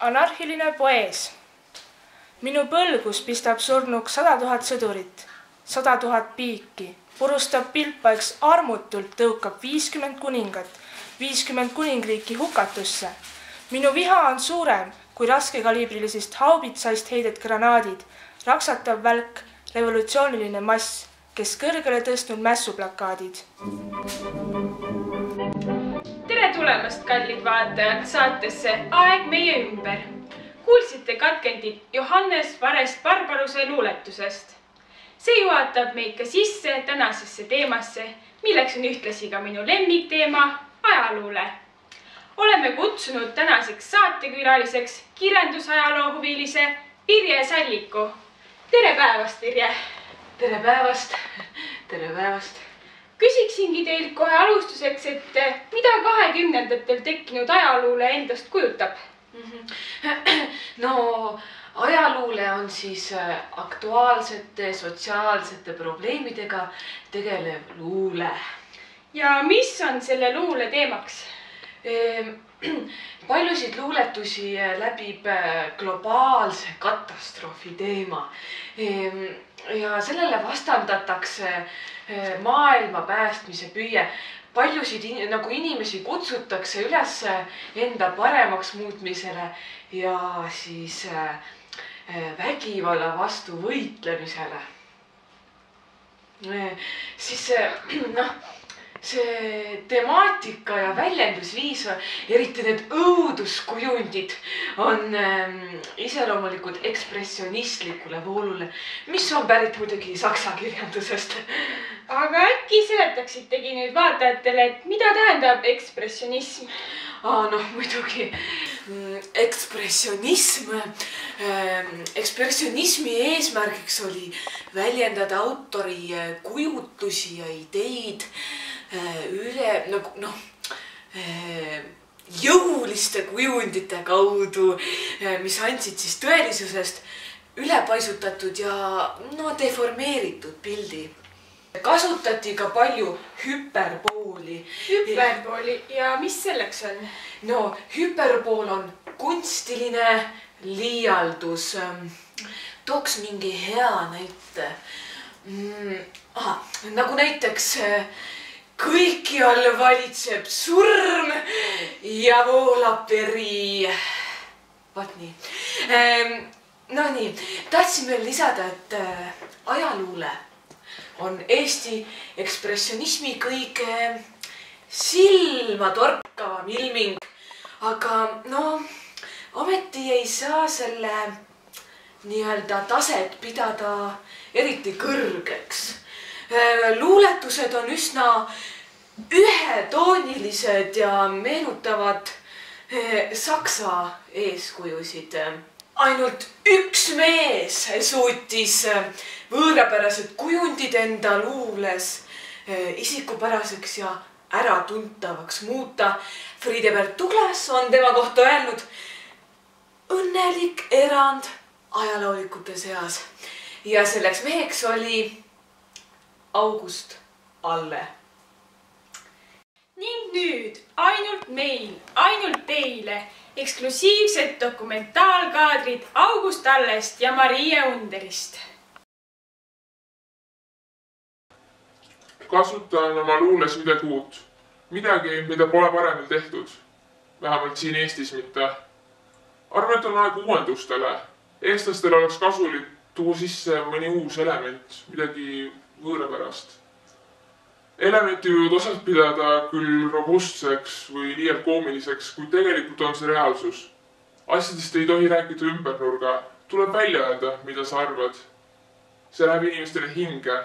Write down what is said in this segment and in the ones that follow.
Anarhiline poees. Minu põlgus pistab surnuks 100 000 sõdurit, 100 000 piiki, purustab pilpaiks armutult, tõukab 50 kuningat, 50 kuningriiki hukatusse. Minu viha on suurem kui raskekaliibrilisest haubitsaist heidet granaadid, raksatav välk, revolutsiooniline mass, kes kõrgele tõstnud mässuplakaadid. Tere tulemast, kallid vaatajad, saatesse Aeg meie ümber. Kuulsite katkendit Johannes Varest Barbaruse luuletusest. See juhatab meid ka sisse tänasesse teemasse, milleks on ühtlasi ka minu lemmikteema ajaluule. Oleme kutsunud tänaseks saatekülaliseks kirjandusajaloohuvilise Irje Salliku. Tere päevast, Irje! Tere päevast! Tere päevast! Küsiksingi teilt kohe alustuseks, et mida 20-ndatel tekkinud ajaluule endast kujutab? No, ajaluule on siis aktuaalsete sotsiaalsete probleemidega tegelev luule. Ja mis on selle luule teemaks? Paljusid luuletusi läbib globaalse katastroofi teema. Ja sellele vastandatakse maailma päästmise püüe. Paljusid inimesi kutsutakse üles enda paremaks muutmisele ja siis vägivalla vastu võitlemisele. Siis see temaatika ja väljendusviis, eriti need õuduskujundid on iseloomulikud ekspressionistlikule voolule, mis on pärit muidugi saksa kirjandusest. Aga äkki seletaksitegi nüüd vaatajatele, et mida tähendab ekspressionism? Muidugi ekspressionismi eesmärgiks oli väljendada autori kujutlusi ja ideid jõuliste kujundite kaudu, mis andsid siis tõelisusest ülepaisutatud ja deformeeritud pildi. Kasutati ka palju hüperbooli. Hüperbooli ja mis selleks on? Hüperbool on kunstiline liialdus. Tooks mingi hea näite. Nagu näiteks kõikjal valitseb surm ja voolab veri. Vaat nii. Nii, tahtsin veel lisada, et ajaluule on Eesti ekspressionismi kõige silmatorkavam ilming, aga ometi ei saa selle nii-öelda taset pidada eriti kõrgeks. Luuletused on üsna ühetoonilised ja meenutavad saksa eeskujusid. Ainult üks mees suutis võõrapärased kujundid enda luules isikupäraseks ja äratuntavaks muuta. Friedebert Douglas on tema kohta öelnud õnnelik erand ajaloolikute seas. Ja selleks meheks oli August Alle. Ning nüüd ainult meil, ainult teile eksklusiivsed dokumentaalkaadrid August Allest ja Marie Underist. Kasutan oma luules midagi uut. Midagi, mida pole paremini tehtud. Vähemalt siin Eestis mitte. Arvan, et on aeg uuendustele. Eestlastel oleks kasulik tuua sisse mõni uus element, midagi võõrapärast. Elementi võivad osalt pidada küll robustseks või liialt koomiliseks, kuid tegelikult on see reaalsus. Asjadest ei tohi rääkida ümbernurga. Tuleb välja öelda, mida sa arvad. See läheb inimestele hinge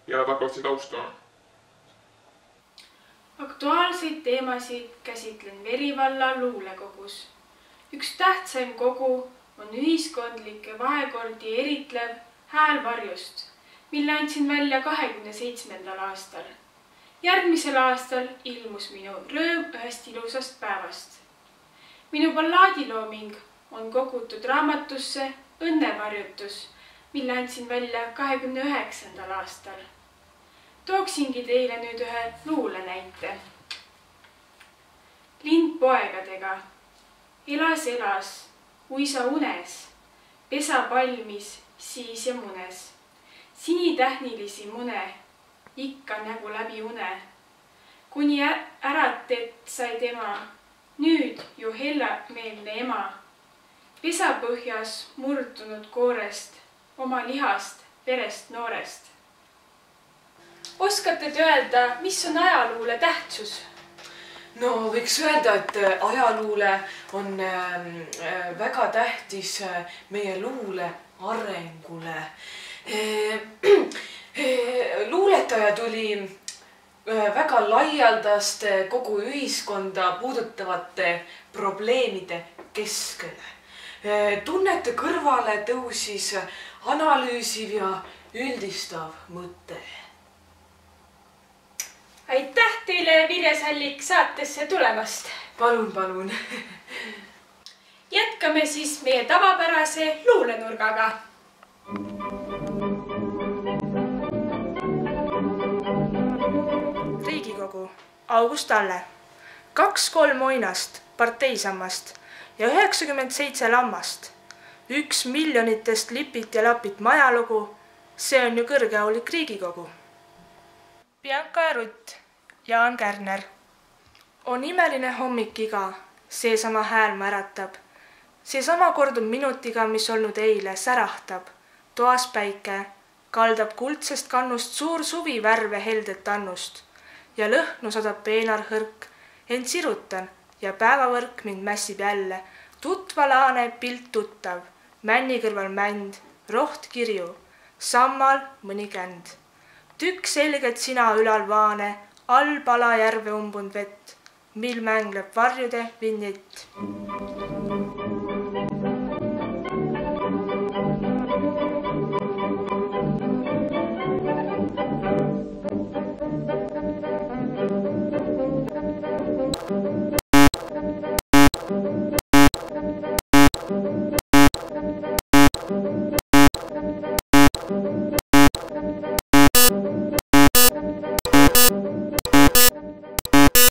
ja nad hakkavad sind austama. Aktuaalseid teemasid käsitlen Verivalla luulekogus. Üks tähtsaim kogu on ühiskondlike vahekordi eritlev Hääl varjust, mille andsin välja 27. aastal. Järgmisel aastal ilmus minu Rööv ühest ilusast päevast. Minu ballaadilooming on kogutud raamatusse Õnnevarjutus, mille andsin välja 29. aastal. Tooksingi teile nüüd ühe luule näite. Lind poegadega. Elas uisa unes, pesa palmis siis ja munes. Sinitähnilisi mune, ikka nägu läbi une. Kuni äratet sai tema, nüüd ju hellameelne ema. Pesapõhjas murdunud koorest, oma lihast, verest noorest. Oskate te öelda, mis on ajaluule tähtsus? No võiks öelda, et ajaluule on väga tähtis meie luule arengule. Luuletaja tuli väga laialdaste kogu ühiskonda puudutavate probleemide keskele. Tunnete kõrvale tõusis analüüsiv ja üldistav mõte. Aitäh teile, Vilja Sallik, saatesse tulemast. Palun. Jätkame siis meie tavapärase luulenurgaga. Riigikogu, August Alle, 2-3 oinast, parteisammast ja 97 lammast. 1 miljonitest lipit ja lapit majalugu, see on ju kõrgeaulik Riigikogu. Bianca ja Rutt, Jaan Kärner. On imeline hommik iga, seesama hääl ma äratab. Seesama kordub minutiga, mis olnud eile, särahtab. Toas päike, kaldab kuldsest kannust suur suvi värve heldet annust. Ja lõhnu sadab peenar hõrk, ent sirutan ja päevavõrk mind mässib jälle. Tutva laane pilt tuttav, männi kõrval mänd, roht kirju, sammal mõni känd. Tükk selged sina ülal vaane, all pala järve umbund vett, mil mängleb varjude vinnit.